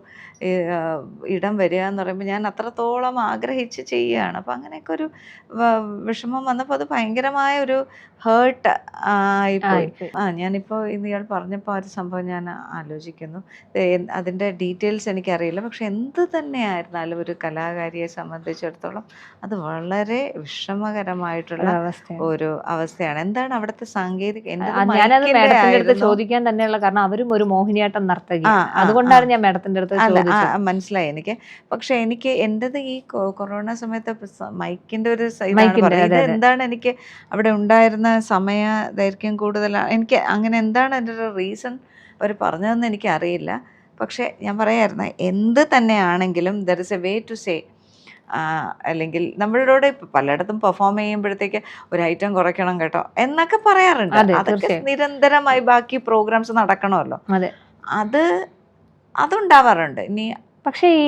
ഇടം വരിക എന്ന് പറയുമ്പോൾ ഞാൻ അത്രത്തോളം ആഗ്രഹിച്ച് ചെയ്യുകയാണ്. അപ്പം അങ്ങനെയൊക്കെ ഒരു വിഷമം വന്നപ്പോൾ അത് ഭയങ്കരമായ ഒരു ഹേർട്ട് ആയിപ്പോയി. ഞാനിപ്പോൾ ഇയാൾ പറഞ്ഞപ്പോൾ ആ ഒരു സംഭവം ഞാൻ ആലോചിക്കുന്നു. അതിൻ്റെ ഡീറ്റെയിൽസ് എനിക്കറിയില്ല, പക്ഷെ എന്ത് തന്നെയായിരുന്നാലും ഒരു കലാകാരിയെ സംബന്ധിച്ചിടത്തോളം അത് വളരെ വിഷമകരമായിട്ടുള്ള ഒരു അവസ്ഥയാണ്. എന്താണ് അവിടുത്തെ സാങ്കേതിക ചോദിക്കാൻ തന്നെയുള്ള കാരണം അവരും ഒരു മോഹിനിയാട്ടം നർത്തകി, അതുകൊണ്ടാണ് ഞാൻ മാഡത്തിന്റെ അടുത്ത് മനസ്സിലായി എനിക്ക്. പക്ഷെ എനിക്ക് എൻ്റെത് ഈ കൊറോണ സമയത്ത് മൈക്കിന്റെ ഒരു ഇത് എന്താണ് എനിക്ക് അവിടെ ഉണ്ടായിരുന്ന സമയ ദൈർഘ്യം കൂടുതലാണ്. എനിക്ക് അങ്ങനെ എന്താണ് എൻ്റെ ഒരു റീസൺ അവർ പറഞ്ഞതെന്ന് എനിക്ക് അറിയില്ല. പക്ഷെ ഞാൻ പറയായിരുന്നു, എന്ത് തന്നെയാണെങ്കിലും there is a way to say. അല്ലെങ്കിൽ നമ്മളിവിടെ പലയിടത്തും പെർഫോം ചെയ്യുമ്പോഴത്തേക്ക് ഒരു ഐറ്റം കുറയ്ക്കണം കേട്ടോ എന്നൊക്കെ പറയാറുണ്ട്. അതൊക്കെ നിരന്തരമായി ബാക്കി പ്രോഗ്രാംസ് നടക്കണമല്ലോ, അതുണ്ടാവാറുണ്ട്. ഇനി പക്ഷേ ഈ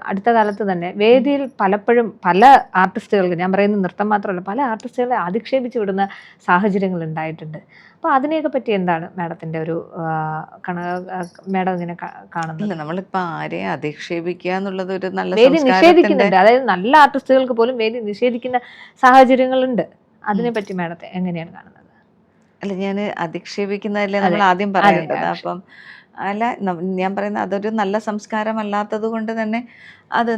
അടുത്ത കാലത്ത് തന്നെ വേദിയിൽ പലപ്പോഴും പല ആർട്ടിസ്റ്റുകൾക്ക്, ഞാൻ പറയുന്നത് നൃത്തം മാത്രമല്ല, പല ആർട്ടിസ്റ്റുകളെ അധിക്ഷേപിച്ച് വിടുന്ന സാഹചര്യങ്ങൾ ഉണ്ടായിട്ടുണ്ട്. അപ്പോൾ അതിനെയൊക്കെ പറ്റി എന്താണ് മാഡത്തിൻ്റെ ഒരു മാഡം ഇങ്ങനെ കാണുന്നത്? നമ്മളിപ്പോൾ ആരെയും അധിക്ഷേപിക്കുക എന്നുള്ളത് ഒരു നല്ല വേദി നിഷേധിക്കുന്നുണ്ട്, അതായത് നല്ല ആർട്ടിസ്റ്റുകൾക്ക് പോലും വേദി നിഷേധിക്കുന്ന സാഹചര്യങ്ങളുണ്ട്. അതിനെപ്പറ്റി മാഡത്തെ എങ്ങനെയാണ് കാണുന്നത്? അല്ല, ഞാൻ അധിക്ഷേപിക്കുന്നതല്ലേ നമ്മൾ ആദ്യം പറയേണ്ടത്. അപ്പം അല്ല, ഞാൻ പറയുന്നത് അതൊരു നല്ല സംസ്കാരമല്ലാത്തത് കൊണ്ട് തന്നെ അത്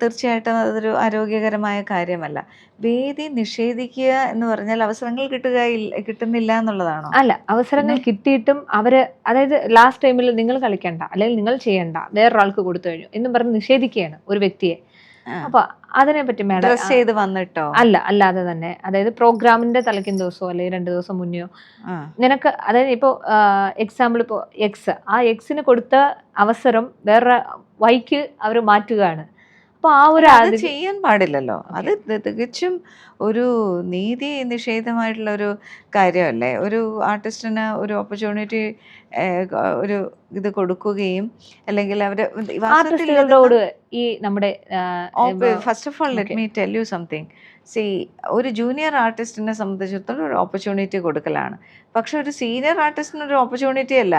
തീർച്ചയായിട്ടും അതൊരു ആരോഗ്യകരമായ കാര്യമല്ല. വേദി നിഷേധിക്കുക എന്ന് പറഞ്ഞാൽ അവസരങ്ങൾ കിട്ടുന്നില്ല എന്നുള്ളതാണോ? അല്ല, അവസരങ്ങൾ കിട്ടിയിട്ടും അവര്, അതായത് ലാസ്റ്റ് ടൈമിൽ നിങ്ങൾ കളിക്കണ്ട അല്ലെങ്കിൽ നിങ്ങൾ ചെയ്യണ്ട, വേറൊരാൾക്ക് കൊടുത്തു കഴിഞ്ഞു എന്നും പറഞ്ഞ് നിഷേധിക്കുകയാണ് ഒരു വ്യക്തിയെ. അപ്പൊ അതിനെ പറ്റി മാഡം ചെയ്ത് വന്നിട്ടോ? അല്ലാതെ തന്നെ, അതായത് പ്രോഗ്രാമിന്റെ തലയ്ക്കുന്ന ദിവസമോ അല്ലെങ്കിൽ 2 ദിവസം മുന്നെയോ നിനക്ക്, അതായത് ഇപ്പോൾ എക്സാമ്പിൾ ഇപ്പോൾ എക്സിന് കൊടുത്ത അവസരം വേറെ വൈക്ക് അവർ മാറ്റുകയാണ്. അപ്പോൾ ആ ഒരു അത് ചെയ്യാൻ പാടില്ലല്ലോ. അത് തികച്ചും ഒരു നീതി നിഷേധമായിട്ടുള്ള ഒരു കാര്യമല്ലേ. ഒരു ആർട്ടിസ്റ്റിന് ഒരു ഓപ്പർച്യൂണിറ്റി ഒരു ഇത് കൊടുക്കുകയും അല്ലെങ്കിൽ അവര് ആർട്ടിസ്റ്റുകളോട് ഈ നമ്മുടെ first of all let me tell you something. C, ഒരു ജൂനിയർ ആർട്ടിസ്റ്റിനെ സംബന്ധിച്ചിടത്തോളം ഒരു ഓപ്പർച്യൂണിറ്റി കൊടുക്കലാണ്. പക്ഷെ ഒരു സീനിയർ ആർട്ടിസ്റ്റിന് ഒരു ഓപ്പർച്യൂണിറ്റി അല്ല.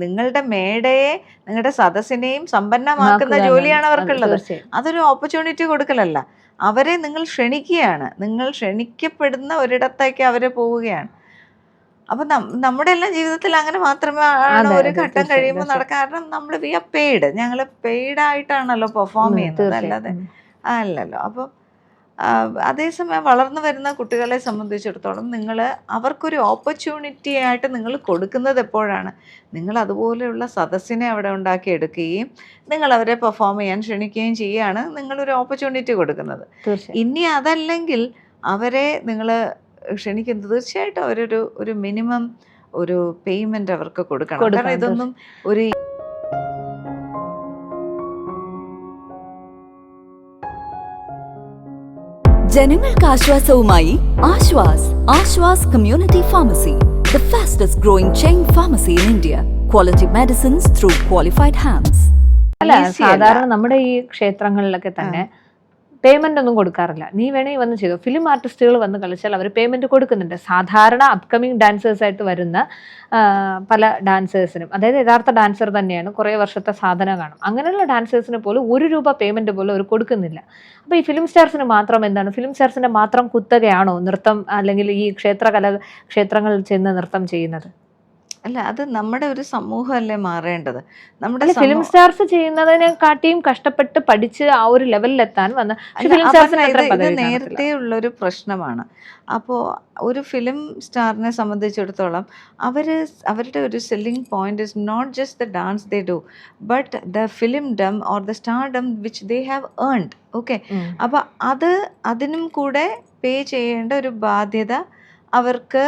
നിങ്ങളുടെ മേടയെ നിങ്ങളുടെ സദസ്സിനെയും സമ്പന്നമാക്കുന്ന ജോലിയാണ് അവർക്കുള്ളത്. അതൊരു ഓപ്പർച്യൂണിറ്റി കൊടുക്കലല്ല. അവരെ നിങ്ങൾ ക്ഷണിക്കുകയാണ്. നിങ്ങൾ ക്ഷണിക്കപ്പെടുന്ന ഒരിടത്തേക്ക് അവര് പോവുകയാണ്. അപ്പൊ നമ്മുടെ എല്ലാം ജീവിതത്തിൽ അങ്ങനെ മാത്രമേ ആണ് ഒരു ഘട്ടം കഴിയുമ്പോൾ നടക്കാൻ. കാരണം നമ്മൾ വി ആർ പെയ്ഡ്, ഞങ്ങൾ പെയ്ഡ് ആയിട്ടാണല്ലോ പെർഫോം ചെയ്യുന്നത്, അല്ലാതെ അല്ലല്ലോ. അപ്പം അതേസമയം വളർന്നു വരുന്ന കുട്ടികളെ സംബന്ധിച്ചിടത്തോളം നിങ്ങൾ അവർക്കൊരു ഓപ്പർച്യൂണിറ്റി ആയിട്ട് നിങ്ങൾ കൊടുക്കുന്നത് എപ്പോഴാണ്? നിങ്ങൾ അതുപോലെയുള്ള സദസ്സിനെ അവിടെ ഉണ്ടാക്കിയെടുക്കുകയും നിങ്ങൾ അവരെ പെർഫോം ചെയ്യാൻ ക്ഷണിക്കുകയും ചെയ്യുകയാണ് നിങ്ങളൊരു ഓപ്പർച്യൂണിറ്റി കൊടുക്കുന്നത്. ഇനി അതല്ലെങ്കിൽ അവരെ നിങ്ങൾ ക്ഷണിക്കുന്നത് തീർച്ചയായിട്ടും ഒരു മിനിമം ഒരു പേയ്മെന്റ് അവർക്ക് കൊടുക്കണം. കാരണം ഇതൊന്നും ഒരു ജനങ്ങൾക്ക് ആശ്വാസവുമായി Aashwas community pharmacy, the fastest growing chain pharmacy in India. Quality medicines through qualified hands. അല്ല, സാധാരണ നമ്മുടെ ഈ ക്ഷേത്രങ്ങളിലൊക്കെ തന്നെ പേയ്മെന്റ് ഒന്നും കൊടുക്കാറില്ല. നീ വേണമെങ്കിൽ വന്ന് ചെയ്തു. ഫിലിം ആർട്ടിസ്റ്റുകൾ വന്ന് കളിച്ചാൽ അവർ പേയ്മെന്റ് കൊടുക്കുന്നുണ്ട്. സാധാരണ അപ്കമിങ് ഡാൻസേഴ്സ് ആയിട്ട് വരുന്ന പല ഡാൻസേഴ്സിനും, അതായത് യഥാർത്ഥ ഡാൻസർ തന്നെയാണ്, കുറേ വർഷത്തെ സാധന കാണും, അങ്ങനെയുള്ള ഡാൻസേഴ്സിന് പോലും ₹1 പേയ്മെന്റ് പോലും അവർ കൊടുക്കുന്നില്ല. അപ്പോൾ ഈ ഫിലിം സ്റ്റാർസിന് മാത്രം എന്താണ്, ഫിലിം സ്റ്റാർസിന്റെ മാത്രം കുത്തകയാണോ നൃത്തം, അല്ലെങ്കിൽ ഈ ക്ഷേത്രങ്ങളിൽ ചെന്ന് നൃത്തം ചെയ്യുന്നത്? അല്ല, അത് നമ്മുടെ ഒരു സമൂഹമല്ലേ മാറേണ്ടത്. നമ്മുടെ ഫിലിം സ്റ്റാർസ് ചെയ്യുന്നതിനെക്കാട്ടിയും കഷ്ടപ്പെട്ട് പഠിച്ച് ആ ഒരു ലെവലിലെത്താൻ വന്ന നേരത്തെ ഉള്ളൊരു പ്രശ്നമാണ്. അപ്പോൾ ഒരു ഫിലിം സ്റ്റാറിനെ സംബന്ധിച്ചിടത്തോളം അവരുടെ ഒരു selling point is not just the dance they do, but the filmdom or the stardom which they have earned. Okay, അപ്പോൾ അതിനും കൂടെ പേ ചെയ്യേണ്ട ഒരു ബാധ്യത അവർക്ക്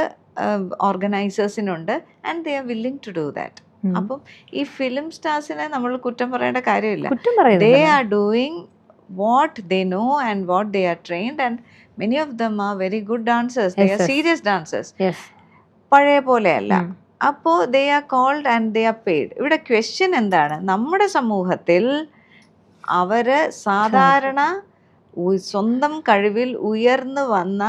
ഓർഗനൈസേഴ്സിനുണ്ട്, and they are willing to do that. അപ്പം ഈ ഫിലിം സ്റ്റാർസിനെ നമ്മൾ കുറ്റം പറയേണ്ട കാര്യമില്ല. They are doing what they know and what they are trained, and many of them are very good dancers. They R serious dancers, പഴയ പോലെയല്ല. അപ്പോൾ they are called and they are paid. ഇവിടെ question എന്താണ്? നമ്മുടെ സമൂഹത്തിൽ അവര് സാധാരണ സ്വന്തം കഴിവിൽ ഉയർന്നു വന്ന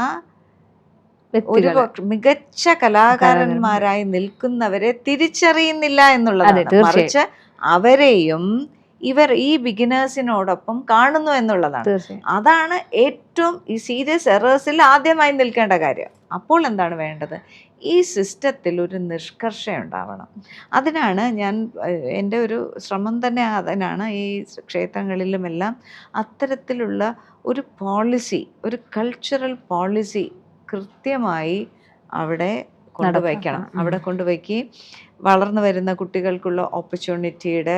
ഒരു മികച്ച കലാകാരന്മാരായി നിൽക്കുന്നവരെ തിരിച്ചറിയുന്നില്ല എന്നുള്ളതാണ്. മറിച്ച് അവരെയും ഇവർ ഈ ബിഗിനേഴ്സിനോടൊപ്പം കാണുന്നു എന്നുള്ളതാണ്. അതാണ് ഏറ്റവും ഈ സീരിയസ് എറേഴ്സിൽ ആദ്യമായി നിൽക്കേണ്ട കാര്യം. അപ്പോൾ എന്താണ് വേണ്ടത്? ഈ സിസ്റ്റത്തിൽ ഒരു നിഷ്കർഷ ഉണ്ടാവണം. അതിനാണ് എൻ്റെ ഒരു ശ്രമം തന്നെ അതിനാണ്. ഈ ക്ഷേത്രങ്ങളിലുമെല്ലാം അത്തരത്തിലുള്ള ഒരു പോളിസി, ഒരു കൾച്ചറൽ പോളിസി കൃത്യമായി അവിടെ കൊണ്ടുവയ്ക്കണം. അവിടെ കൊണ്ടുവയ്ക്കുകയും വളർന്നു വരുന്ന കുട്ടികൾക്കുള്ള ഓപ്പർച്യൂണിറ്റിയുടെ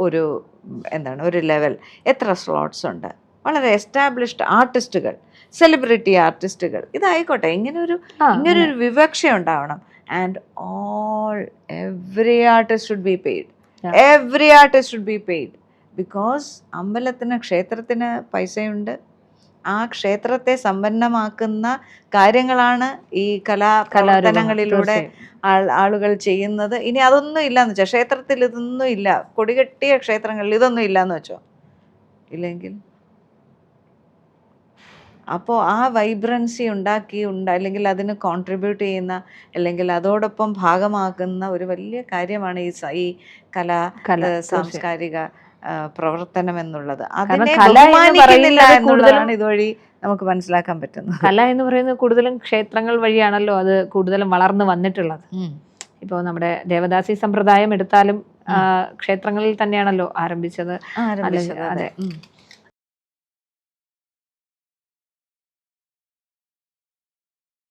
ഒരു ലെവൽ, എത്ര സ്ലോട്ട്സ് ഉണ്ട്, വളരെ എസ്റ്റാബ്ലിഷ്ഡ് ആർട്ടിസ്റ്റുകൾ, സെലിബ്രിറ്റി ആർട്ടിസ്റ്റുകൾ, ഇതായിക്കോട്ടെ, ഇങ്ങനൊരു വിവക്ഷ ഉണ്ടാവണം. And every artist should be paid. Because ക്ഷേത്രത്തിന് പൈസയുണ്ട്. ആ ക്ഷേത്രത്തെ സമ്പന്നമാക്കുന്ന കാര്യങ്ങളാണ് ഈ കലാപ്രവർത്തനങ്ങളിലൂടെ ആളുകൾ ചെയ്യുന്നത്. ഇനി അതൊന്നും ഇല്ലാന്ന് വെച്ചോ, ക്ഷേത്രത്തിൽ ഇതൊന്നും ഇല്ല, കൊടികെട്ടിയ ക്ഷേത്രങ്ങളിൽ ഇതൊന്നും ഇല്ലാന്ന് വെച്ചോ, ഇല്ലെങ്കിൽ അപ്പോൾ ആ വൈബ്രൻസി അല്ലെങ്കിൽ അതിന് കോൺട്രിബ്യൂട്ട് ചെയ്യുന്ന, അല്ലെങ്കിൽ അതോടൊപ്പം ഭാഗമാക്കുന്ന ഒരു വലിയ കാര്യമാണ് ഈ സാംസ്കാരിക പ്രവർത്തനം എന്നുള്ളത്. അതിനെ ബഹുമാനിക്കുന്നില്ല എന്നുള്ളതാണ് ഇതുവഴി നമുക്ക് മനസ്സിലാക്കാൻ പറ്റുന്നത്. കല എന്ന് പറയുന്നത് കൂടുതലും ക്ഷേത്രങ്ങൾ വഴിയാണല്ലോ അത് കൂടുതലും വളർന്നു വന്നിട്ടുള്ളത്. ഇപ്പോൾ നമ്മുടെ ദേവദാസി സമ്പ്രദായം എടുത്താലും ക്ഷേത്രങ്ങളിൽ തന്നെയാണല്ലോ ആരംഭിച്ചത്. അതെ.